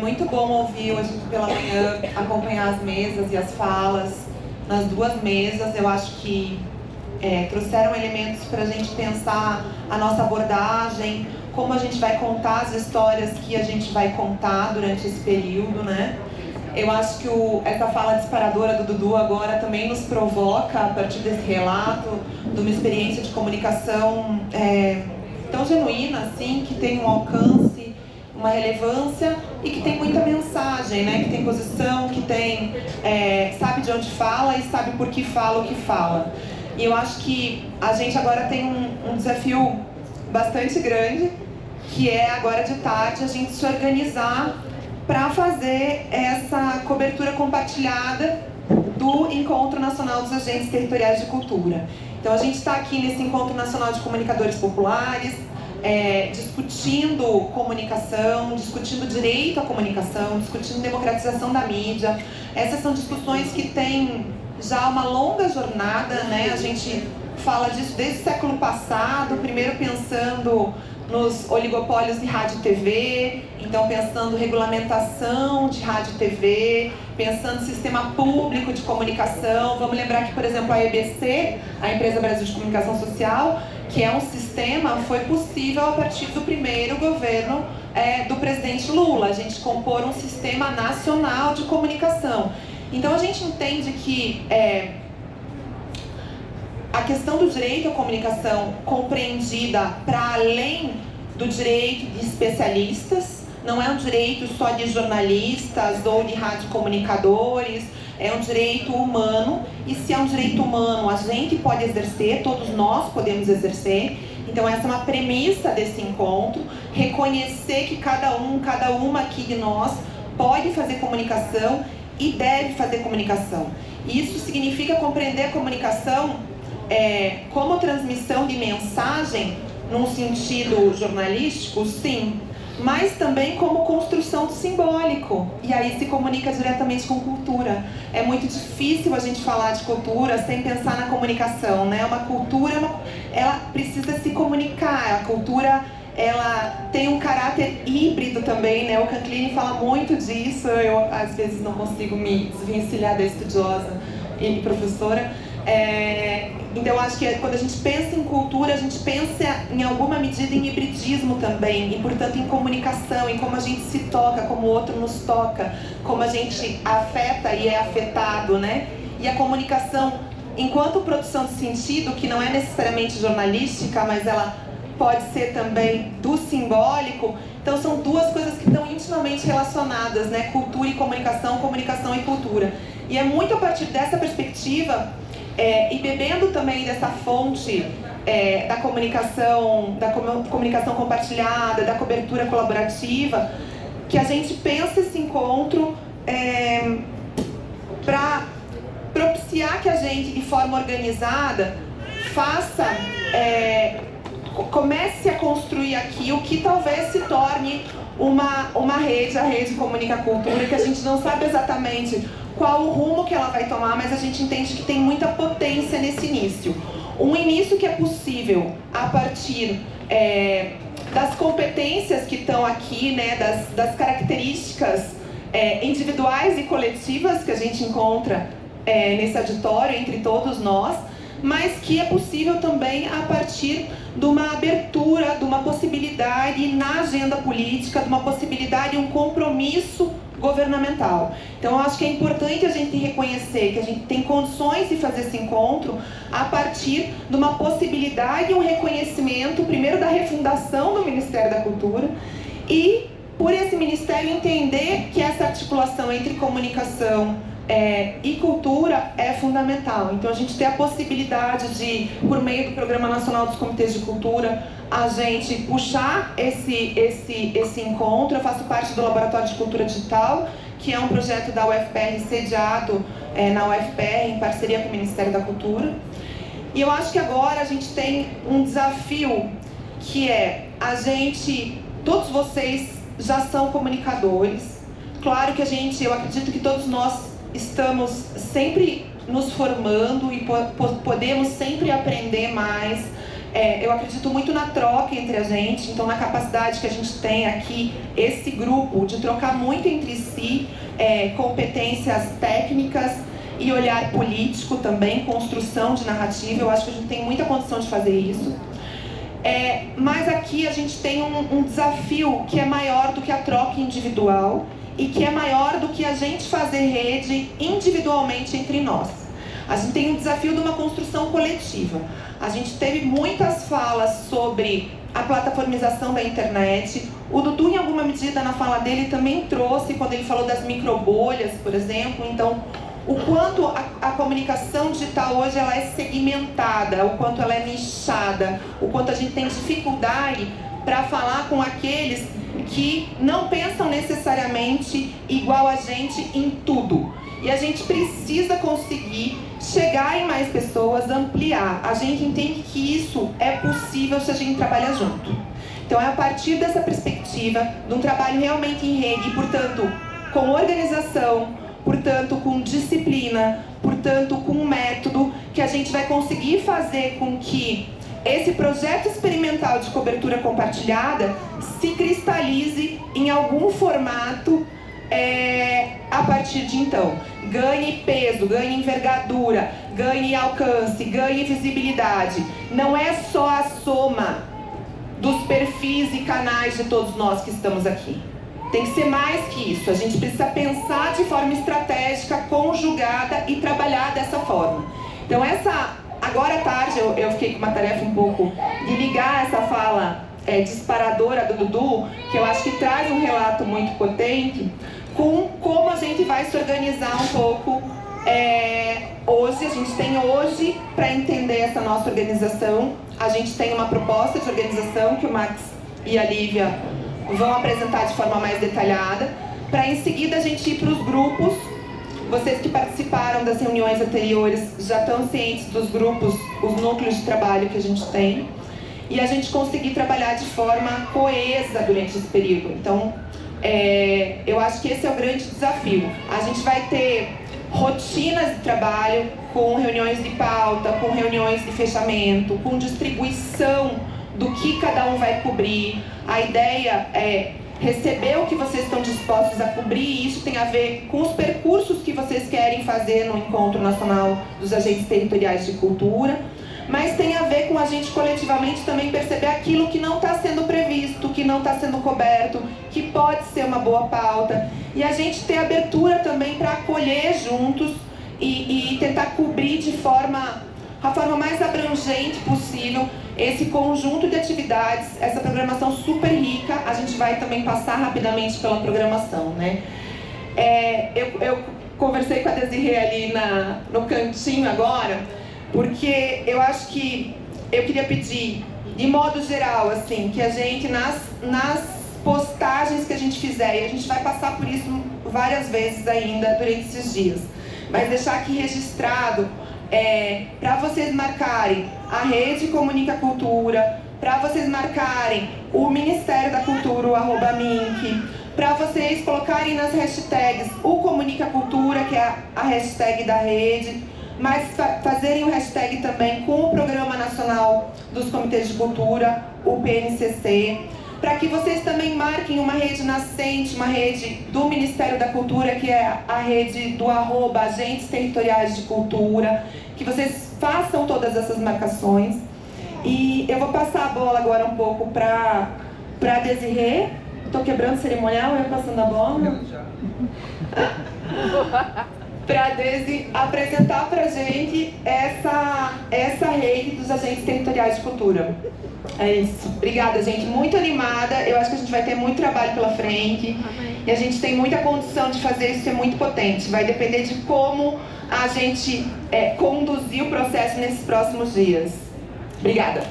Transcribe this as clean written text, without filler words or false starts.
muito bom ouvir hoje pela manhã, acompanhar as mesas e as falas nas duas mesas. Eu acho que trouxeram elementos para a gente pensar a nossa abordagem, como a gente vai contar as histórias que a gente vai contar durante esse período, né? Eu acho que essa fala disparadora do Dudu agora também nos provoca, a partir desse relato, de uma experiência de comunicação tão genuína, assim, que tem um alcance, uma relevância e que tem muita mensagem, né? Que tem posição, que tem, sabe de onde fala e sabe por que fala o que fala. E eu acho que a gente agora tem um desafio bastante grande, que é agora de tarde a gente se organizar para fazer essa cobertura compartilhada do Encontro Nacional dos Agentes Territoriais de Cultura. Então a gente está aqui nesse Encontro Nacional de Comunicadores Populares, discutindo comunicação, discutindo direito à comunicação, discutindo democratização da mídia. Essas são discussões que têm já uma longa jornada, né? A gente fala disso desde o século passado, primeiro pensando nos oligopólios de rádio e TV, então pensando regulamentação de rádio e TV, pensando sistema público de comunicação. Vamos lembrar que, por exemplo, a EBC, a Empresa Brasil de Comunicação Social, que é um sistema, foi possível a partir do primeiro governo do presidente Lula, a gente compor um sistema nacional de comunicação. Então a gente entende que a questão do direito à comunicação compreendida para além do direito de especialistas, não é um direito só de jornalistas ou de radiocomunicadores, é um direito humano, e se é um direito humano a gente pode exercer, todos nós podemos exercer. Então essa é uma premissa desse encontro, reconhecer que cada uma aqui de nós pode fazer comunicação e deve fazer comunicação. Isso significa compreender a comunicação como transmissão de mensagem, num sentido jornalístico, sim, mas também como construção do simbólico. E aí se comunica diretamente com cultura. É muito difícil a gente falar de cultura sem pensar na comunicação, né? Uma cultura, ela precisa se comunicar. A cultura, ela tem um caráter híbrido também, né? O Canclini fala muito disso. Eu, às vezes, não consigo me desvencilhar da estudiosa e professora. Então, acho que quando a gente pensa em cultura, a gente pensa, em alguma medida, em hibridismo também. E, portanto, em comunicação, em como a gente se toca, como o outro nos toca, como a gente afeta e é afetado, né? E a comunicação, enquanto produção de sentido, que não é necessariamente jornalística, mas ela pode ser também do simbólico. Então são duas coisas que estão intimamente relacionadas, né? Cultura e comunicação, comunicação e cultura. E é muito a partir dessa perspectiva, e bebendo também dessa fonte da comunicação compartilhada, da cobertura colaborativa, que a gente pensa esse encontro para propiciar que a gente, de forma organizada, comece a construir aqui o que talvez se torne uma rede, a Rede Comunica Cultura, que a gente não sabe exatamente qual o rumo que ela vai tomar, mas a gente entende que tem muita potência nesse início. Um início que é possível a partir das competências que estão aqui, né, das características individuais e coletivas que a gente encontra nesse auditório, entre todos nós, mas que é possível também a partir de uma abertura, de uma possibilidade na agenda política, de uma possibilidade, um compromisso governamental. Então, eu acho que é importante a gente reconhecer que a gente tem condições de fazer esse encontro a partir de uma possibilidade e um reconhecimento, primeiro, da refundação do Ministério da Cultura e, por esse Ministério, entender que essa articulação entre comunicação e cultura é fundamental. Então a gente tem a possibilidade de, por meio do Programa Nacional dos Comitês de Cultura, a gente puxar esse encontro. Eu faço parte do Laboratório de Cultura Digital, que é um projeto da UFPR sediado na UFPR, em parceria com o Ministério da Cultura. E eu acho que agora a gente tem um desafio, que é todos vocês já são comunicadores. Claro que eu acredito que todos nós estamos sempre nos formando e podemos sempre aprender mais. Eu acredito muito na troca entre a gente, então na capacidade que a gente tem aqui, esse grupo, de trocar muito entre si, competências técnicas e olhar político também, construção de narrativa. Eu acho que a gente tem muita condição de fazer isso. Mas aqui a gente tem um desafio que é maior do que a troca individual e que é maior do que a gente fazer rede individualmente entre nós. A gente tem um desafio de uma construção coletiva. A gente teve muitas falas sobre a plataformização da internet. O Dudu, em alguma medida, na fala dele, também trouxe, quando ele falou das microbolhas, por exemplo. Então, o quanto a comunicação digital hoje ela é segmentada, o quanto ela é nichada, o quanto a gente tem dificuldade para falar com aqueles que não pensam necessariamente igual a gente em tudo. E a gente precisa conseguir chegar em mais pessoas, ampliar. A gente entende que isso é possível se a gente trabalhar junto. Então é a partir dessa perspectiva, de um trabalho realmente em rede, e portanto com organização, portanto com disciplina, portanto com método, que a gente vai conseguir fazer com que esse projeto experimental de cobertura compartilhada se cristalize em algum formato a partir de então. Ganhe peso, ganhe envergadura, ganhe alcance, ganhe visibilidade. Não é só a soma dos perfis e canais de todos nós que estamos aqui. Tem que ser mais que isso. A gente precisa pensar de forma estratégica, conjugada e trabalhar dessa forma. Então agora à tarde eu fiquei com uma tarefa um pouco de ligar essa fala disparadora do Dudu, que eu acho que traz um relato muito potente, com como a gente vai se organizar um pouco hoje. A gente tem hoje, para entender essa nossa organização, a gente tem uma proposta de organização que o Max e a Lívia vão apresentar de forma mais detalhada, para em seguida a gente ir para os grupos. Vocês que participaram das reuniões anteriores já estão cientes dos grupos, os núcleos de trabalho que a gente tem, e a gente conseguir trabalhar de forma coesa durante esse período. Então, eu acho que esse é o grande desafio. A gente vai ter rotinas de trabalho com reuniões de pauta, com reuniões de fechamento, com distribuição do que cada um vai cobrir. A ideia é receber o que vocês estão dispostos a cobrir, e isso tem a ver com os percursos que vocês querem fazer no Encontro Nacional dos Agentes Territoriais de Cultura, mas tem a ver com a gente coletivamente também perceber aquilo que não está sendo previsto, que não está sendo coberto, que pode ser uma boa pauta, e a gente ter abertura também para acolher juntos e tentar cobrir a forma mais abrangente possível esse conjunto de atividades, essa programação super rica. A gente vai também passar rapidamente pela programação, né? Eu conversei com a Desirê ali no cantinho agora, porque eu acho que eu queria pedir, de modo geral, assim, que a gente, nas postagens que a gente fizer, e a gente vai passar por isso várias vezes ainda durante esses dias, mas deixar aqui registrado, para vocês marcarem a Rede Comunica Cultura, para vocês marcarem o Ministério da Cultura, o @MINC, para vocês colocarem nas hashtags o Comunica Cultura, que é a hashtag da rede, mas fazerem o hashtag também com o Programa Nacional dos Comitês de Cultura, o PNCC, para que vocês também marquem uma rede nascente, uma rede do Ministério da Cultura, que é a rede do @Agentes Territoriais de Cultura, que vocês façam todas essas marcações. E eu vou passar a bola agora um pouco para Desirê. Estou quebrando o cerimonial, eu passando a bola. Para Desi apresentar para a gente essa rede dos agentes territoriais de cultura. É isso. Obrigada, gente. Muito animada. Eu acho que a gente vai ter muito trabalho pela frente. Amém. E a gente tem muita condição de fazer isso ser muito potente. Vai depender de como a gente conduzir o processo nesses próximos dias. Obrigada.